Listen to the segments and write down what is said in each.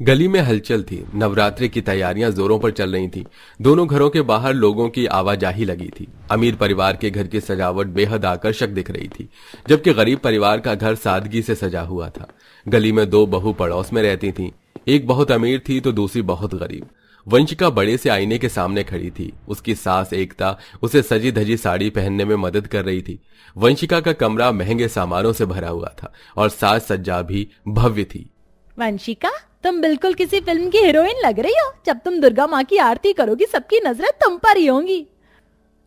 गली में हलचल थी। नवरात्रि की तैयारियां जोरों पर चल रही थी। दोनों घरों के बाहर लोगों की आवाजाही लगी थी। अमीर परिवार के घर की सजावट बेहद आकर्षक दिख रही थी, जबकि गरीब परिवार का घर सादगी से सजा हुआ था। गली में दो बहू पड़ोस में रहती थीं। एक बहुत अमीर थी तो दूसरी बहुत गरीब। वंशिका बड़े से आईने के सामने खड़ी थी। उसकी सास एकता उसे सजी धजी साड़ी पहनने में मदद कर रही थी। वंशिका का कमरा महंगे सामानों से भरा हुआ था और साज सज्जा भी भव्य थी। वंशिका, तुम बिल्कुल किसी फिल्म की हीरोइन लग रही हो। जब तुम दुर्गा माँ की आरती करोगी सबकी नजरें तुम पर ही होंगी।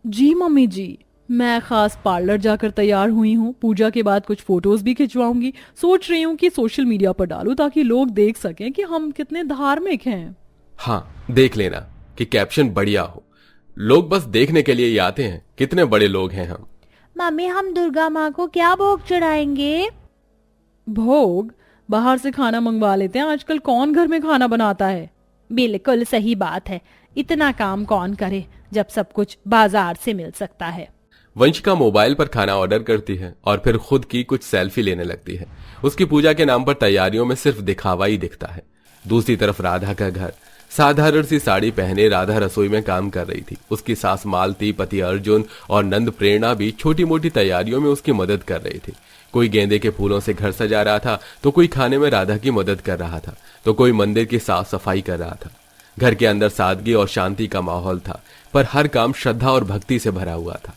जी मम्मी जी, मैं खास पार्लर जाकर तैयार हुई हूँ। पूजा के बाद कुछ फोटोज भी खिंचवाऊंगी। सोच रही हूँ कि सोशल मीडिया पर डालूं ताकि लोग देख सकें कि हम कितने धार्मिक हैं। हाँ, देख लेना कि कैप्शन बढ़िया हो। लोग बस देखने के लिए ही आते हैं। कितने बड़े लोग हैं हम। मम्मी, हम दुर्गा माँ को क्या भोग चढ़ाएंगे? भोग? बाहर से खाना मंगवा लेते हैं। आजकल कौन घर में खाना बनाता है? बिल्कुल सही बात है। इतना काम कौन करे जब सब कुछ बाजार से मिल सकता है। वंशिका मोबाइल पर खाना ऑर्डर करती है और फिर खुद की कुछ सेल्फी लेने लगती है। उसकी पूजा के नाम पर तैयारियों में सिर्फ दिखावा ही दिखता है। दूसरी तरफ राधा का घर। साधारण सी साड़ी पहने राधा रसोई में काम कर रही थी। उसकी सास मालती, पति अर्जुन और नंद प्रेरणा भी छोटी मोटी तैयारियों में उसकी मदद कर रही थी। कोई गेंदे के फूलों से घर सजा रहा था, तो कोई खाने में राधा की मदद कर रहा था, तो कोई मंदिर की साफ सफाई कर रहा था। घर के अंदर सादगी और शांति का माहौल था, पर हर काम श्रद्धा और भक्ति से भरा हुआ था।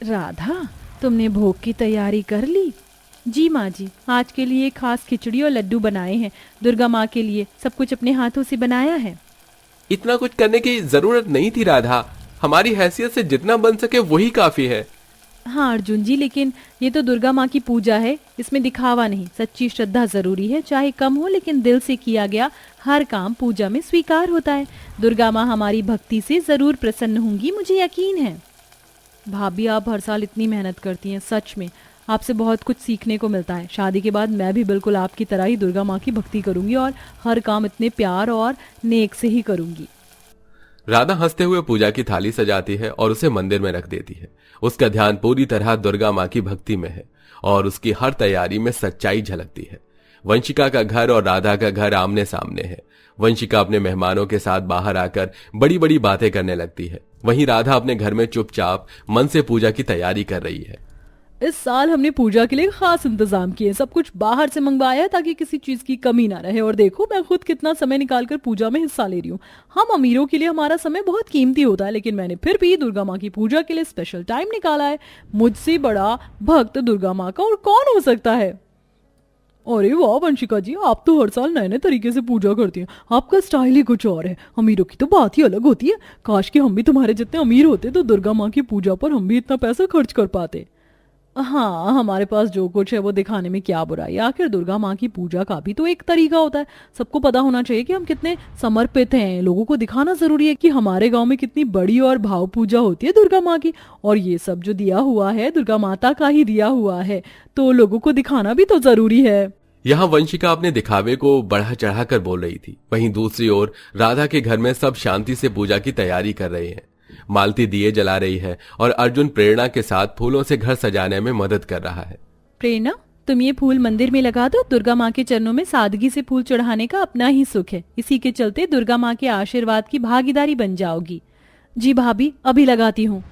राधा, तुमने भोग की तैयारी कर ली? जी माँ जी, आज के लिए खास खिचड़ी और लड्डू बनाए हैं। दुर्गा माँ के लिए सब कुछ अपने हाथों से बनाया है। इतना कुछ करने की जरूरत नहीं थी राधा। हमारी हैसियत से जितना बन सके वही काफी है। हाँ अर्जुन जी, लेकिन ये तो दुर्गा माँ की पूजा है। इसमें दिखावा नहीं, सच्ची श्रद्धा जरूरी है। चाहे कम हो, लेकिन दिल से किया गया हर काम पूजा में स्वीकार होता है। दुर्गा माँ हमारी भक्ति से जरूर प्रसन्न होंगी, मुझे यकीन है। भाभी, आप हर साल इतनी मेहनत करती हैं। सच में आपसे बहुत कुछ सीखने को मिलता है। शादी के बाद मैं भी बिल्कुल आपकी तरह ही दुर्गा माँ की भक्ति करूंगी और हर काम इतने प्यार और नेक से ही करूंगी। राधा हंसते हुए पूजा की थाली सजाती है और उसे मंदिर में रख देती है। उसका ध्यान पूरी तरह दुर्गा माँ की भक्ति में है और उसकी हर तैयारी में सच्चाई झलकती है। वंशिका का घर और राधा का घर आमने सामने है। वंशिका अपने मेहमानों के साथ बाहर आकर बड़ी बड़ी बातें करने लगती है। वहीं राधा अपने घर में चुपचाप मन से पूजा की तैयारी कर रही है। इस साल हमने पूजा के लिए खास इंतजाम किए। सब कुछ बाहर से मंगवाया है ताकि किसी चीज की कमी ना रहे। और देखो, मैं खुद कितना समय निकालकर पूजा में हिस्सा ले रही हूँ। हम अमीरों के लिए हमारा समय बहुत कीमती होता है, लेकिन मैंने फिर भी दुर्गा माँ की पूजा के लिए स्पेशल टाइम निकाला है। मुझसे बड़ा भक्त दुर्गा माँ का और कौन हो सकता है? अरे वाह वंशिका जी, आप तो हर साल नए नए तरीके से पूजा करती हैं। आपका स्टाइल ही कुछ और है। अमीरों की तो बात ही अलग होती है। काश कि हम भी तुम्हारे जितने अमीर होते तो दुर्गा माँ की पूजा पर हम भी इतना पैसा खर्च कर पाते। हाँ, हमारे पास जो कुछ है वो दिखाने में क्या बुराई। आखिर दुर्गा माँ की पूजा का भी तो एक तरीका होता है। सबको पता होना चाहिए कि हम कितने समर्पित हैं। लोगों को दिखाना जरूरी है कि हमारे गांव में कितनी बड़ी और भाव पूजा होती है दुर्गा माँ की। और ये सब जो दिया हुआ है दुर्गा माता का ही दिया हुआ है, तो लोगों को दिखाना भी तो जरूरी है। यहाँ वंशिका अपने दिखावे को बढ़ा चढ़ाकर बोल रही थी। वहीं दूसरी ओर राधा के घर में सब शांति से पूजा की तैयारी कर रहे हैं। मालती दिए जला रही है और अर्जुन प्रेरणा के साथ फूलों से घर सजाने में मदद कर रहा है। प्रेरणा, तुम ये फूल मंदिर में लगा दो। दुर्गा माँ के चरणों में सादगी से फूल चढ़ाने का अपना ही सुख है। इसी के चलते दुर्गा माँ के आशीर्वाद की भागीदारी बन जाओगी। जी भाभी, अभी लगाती हूँ।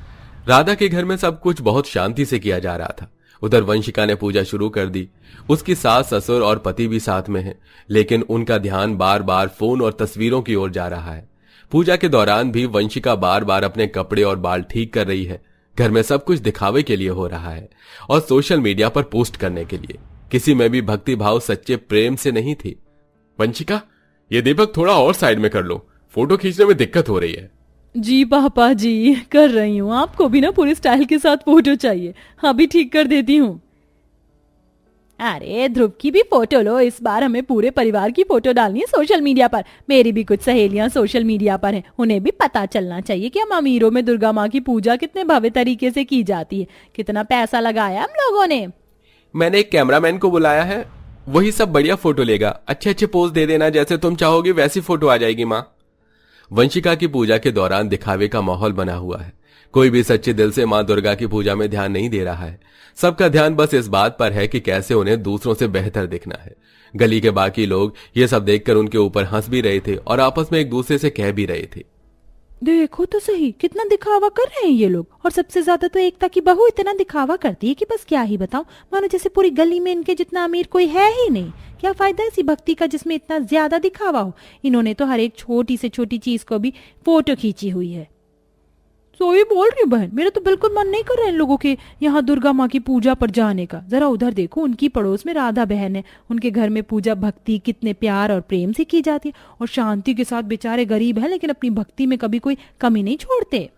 राधा के घर में सब कुछ बहुत शांति से किया जा रहा था। उधर वंशिका ने पूजा शुरू कर दी। उसकी सास, ससुर और पति भी साथ में हैं, लेकिन उनका ध्यान बार बार फोन और तस्वीरों की ओर जा रहा है। पूजा के दौरान भी वंशिका बार बार अपने कपड़े और बाल ठीक कर रही है। घर में सब कुछ दिखावे के लिए हो रहा है और सोशल मीडिया पर पोस्ट करने के लिए। किसी में भी भक्ति भाव सच्चे प्रेम से नहीं थी। वंशिका, ये दीपक थोड़ा और साइड में कर लो, फोटो खींचने में दिक्कत हो रही है। जी पापा जी, कर रही हूँ। आपको भी ना पूरे स्टाइल के साथ फोटो चाहिए। अभी ठीक कर देती हूँ। अरे ध्रुव की भी फोटो लो। इस बार हमें पूरे परिवार की फोटो डालनी है सोशल मीडिया पर। मेरी भी कुछ सहेलियां सोशल मीडिया पर हैं। उन्हें भी पता चलना चाहिए कि हम अमीरों में दुर्गा माँ की पूजा कितने भव्य तरीके से की जाती है। कितना पैसा लगाया हम लोगों ने। मैंने एक कैमरामैन को बुलाया है, वही सब बढ़िया फोटो लेगा। अच्छे अच्छे पोज दे देना, जैसे तुम चाहोगे वैसी फोटो आ जाएगी माँ। वंशिका की पूजा के दौरान दिखावे का माहौल बना हुआ है। कोई भी सच्चे दिल से मां दुर्गा की पूजा में ध्यान नहीं दे रहा है। सबका ध्यान बस इस बात पर है कि कैसे उन्हें दूसरों से बेहतर दिखना है। गली के बाकी लोग ये सब देखकर उनके ऊपर हंस भी रहे थे और आपस में एक दूसरे से कह भी रहे थे, देखो तो सही कितना दिखावा कर रहे हैं ये लोग। और सबसे ज्यादा तो एकता की बहू इतना दिखावा करती है कि बस क्या ही बताऊं, मानो जैसे पूरी गली में इनके जितना अमीर कोई है ही नहीं। क्या फायदा ऐसी भक्ति का जिसमें इतना ज्यादा दिखावा हो। इन्होंने तो हर एक छोटी से छोटी चीज को भी फोटो खींची हुई है। तो ये बोल रही बहन, मेरा तो बिल्कुल मन नहीं कर रहा है इन लोगों के यहाँ दुर्गा माँ की पूजा पर जाने का। जरा उधर देखो, उनकी पड़ोस में राधा बहन है, उनके घर में पूजा भक्ति कितने प्यार और प्रेम से की जाती है। और शांति के साथ बेचारे गरीब हैं लेकिन अपनी भक्ति में कभी कोई कमी नहीं छोड़ते।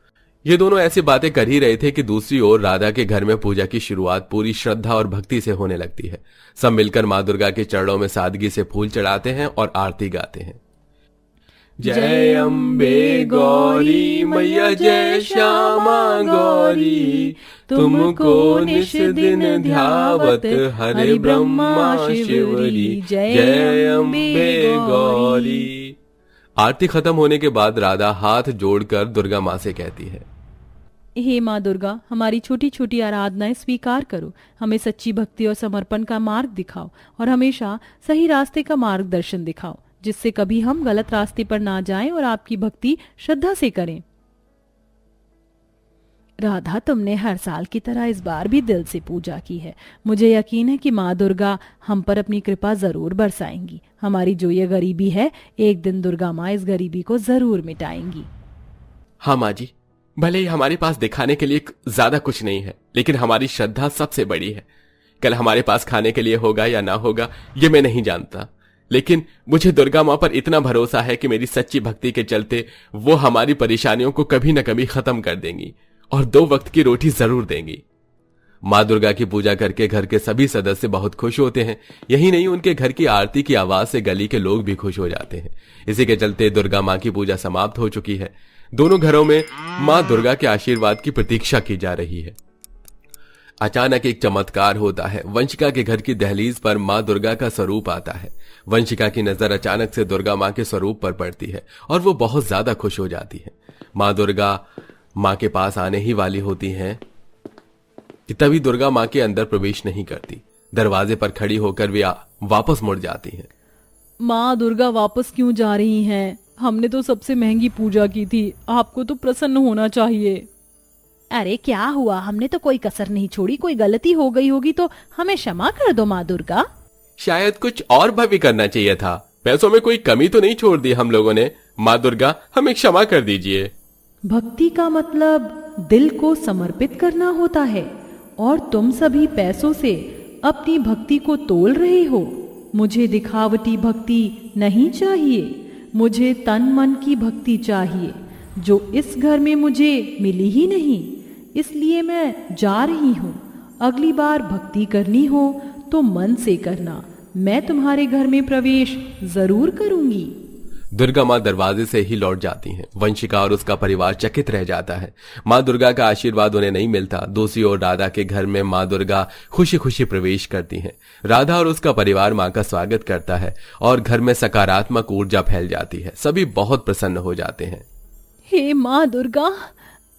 ये दोनों ऐसी बातें कर ही रहे थे कि दूसरी ओर राधा के घर में पूजा की शुरुआत पूरी श्रद्धा और भक्ति से होने लगती है। सब मिलकर मां दुर्गा के चरणों में सादगी से फूल चढ़ाते हैं और आरती गाते हैं। जय अम्बे गौरी मैया, जय श्यामा गौरी, तुमको निश दिन ध्यावत हरे ब्रह्मा शिवरी, जय अम्बे गौरी। आरती खत्म होने के बाद राधा हाथ जोड़कर दुर्गा माँ से कहती है, हे माँ दुर्गा, हमारी छोटी छोटी आराधनाएं स्वीकार करो। हमें सच्ची भक्ति और समर्पण का मार्ग दिखाओ और हमेशा सही रास्ते का मार्गदर्शन दिखाओ, जिससे कभी हम गलत रास्ते पर ना जाएं और आपकी भक्ति श्रद्धा से करें। राधा, तुमने हर साल की तरह इस बार भी दिल से पूजा की है। मुझे यकीन है कि माँ दुर्गा हम पर अपनी कृपा जरूर बरसाएंगी। हमारी जो ये गरीबी है, एक दिन दुर्गा माँ इस गरीबी को जरूर मिटाएंगी। हाँ माँ जी, भले ही हमारे पास दिखाने के लिए ज्यादा कुछ नहीं है, लेकिन हमारी श्रद्धा सबसे बड़ी है। कल हमारे पास खाने के लिए होगा या ना होगा ये मैं नहीं जानता, लेकिन मुझे दुर्गा माँ पर इतना भरोसा है कि मेरी सच्ची भक्ति के चलते वो हमारी परेशानियों को कभी न कभी खत्म कर देंगी और 2 वक्त की रोटी जरूर देंगी। माँ दुर्गा की पूजा करके घर के सभी सदस्य बहुत खुश होते हैं। यही नहीं, उनके घर की आरती की आवाज से गली के लोग भी खुश हो जाते हैं। इसी के चलते दुर्गा माँ की पूजा समाप्त हो चुकी है। दोनों घरों में माँ दुर्गा के आशीर्वाद की प्रतीक्षा की जा रही है। अचानक एक चमत्कार होता है। वंशिका के घर की दहलीज पर माँ दुर्गा का स्वरूप आता है। वंशिका की नजर अचानक से दुर्गा माँ के स्वरूप पर पड़ती है और वो बहुत ज्यादा खुश हो जाती है। माँ दुर्गा माँ के पास आने ही वाली होती हैं कि तभी दुर्गा माँ के अंदर प्रवेश नहीं करती। दरवाजे पर खड़ी होकर वे वापस मुड़ जाती हैं। माँ दुर्गा वापस क्यों जा रही हैं? हमने तो सबसे महंगी पूजा की थी, आपको तो प्रसन्न होना चाहिए। अरे क्या हुआ, हमने तो कोई कसर नहीं छोड़ी। कोई गलती हो गई होगी तो हमें क्षमा कर दो माँ दुर्गा। शायद कुछ और भव्य करना चाहिए था। पैसों में कोई कमी तो नहीं छोड़ दी हम लोगों ने। माँ दुर्गा, हमें क्षमा कर दीजिए। भक्ति का मतलब दिल को समर्पित करना होता है और तुम सभी पैसों से अपनी भक्ति को तोल रहे हो। मुझे दिखावटी भक्ति नहीं चाहिए, मुझे तन मन की भक्ति चाहिए, जो इस घर में मुझे मिली ही नहीं। इसलिए मैं जा रही हूँ। अगली बार भक्ति करनी हो तो मन से करना। मैं तुम्हारे घर में प्रवेश जरूर करूंगी। दुर्गा माँ दरवाजे से ही लौट जाती हैं। वंशिका और उसका परिवार चकित रह जाता है। माँ दुर्गा का आशीर्वाद उन्हें नहीं मिलता। दूसरी ओर राधा के घर में माँ दुर्गा खुशी खुशी प्रवेश करती हैं। राधा और उसका परिवार माँ का स्वागत करता है और घर में सकारात्मक ऊर्जा फैल जाती है। सभी बहुत प्रसन्न हो जाते हैं। हे माँ दुर्गा,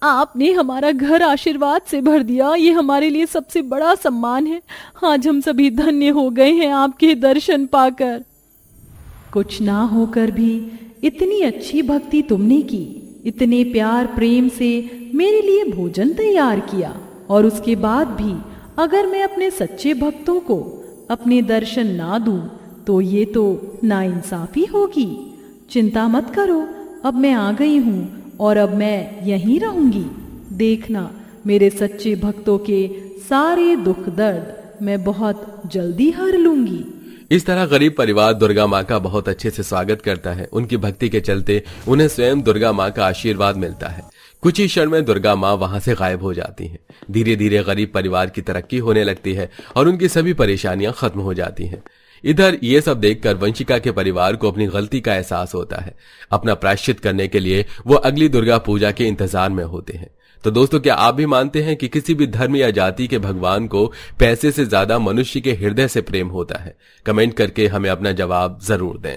आपने हमारा घर आशीर्वाद से भर दिया। ये हमारे लिए सबसे बड़ा सम्मान है। आज हम सभी धन्य हो गए हैं आपके दर्शन पाकर। कुछ ना होकर भी इतनी अच्छी भक्ति तुमने की, इतने प्यार प्रेम से मेरे लिए भोजन तैयार किया, और उसके बाद भी अगर मैं अपने सच्चे भक्तों को अपने दर्शन ना दूं तो ये तो नाइंसाफी होगी। चिंता मत करो, अब मैं आ गई हूँ और अब मैं यहीं रहूंगी। देखना, मेरे सच्चे भक्तों के सारे दुख दर्द मैं बहुत जल्दी हर लूंगी। इस तरह गरीब परिवार दुर्गा माँ का बहुत अच्छे से स्वागत करता है। उनकी भक्ति के चलते उन्हें स्वयं दुर्गा माँ का आशीर्वाद मिलता है। कुछ ही क्षण में दुर्गा माँ वहां से गायब हो जाती हैं। धीरे धीरे गरीब परिवार की तरक्की होने लगती है और उनकी सभी परेशानियां खत्म हो जाती हैं। इधर ये सब देखकर वंशिका के परिवार को अपनी गलती का एहसास होता है। अपना प्रायश्चित करने के लिए वो अगली दुर्गा पूजा के इंतजार में होते हैं। तो दोस्तों, क्या आप भी मानते हैं कि किसी भी धर्म या जाति के भगवान को पैसे से ज्यादा मनुष्य के हृदय से प्रेम होता है? कमेंट करके हमें अपना जवाब जरूर दें।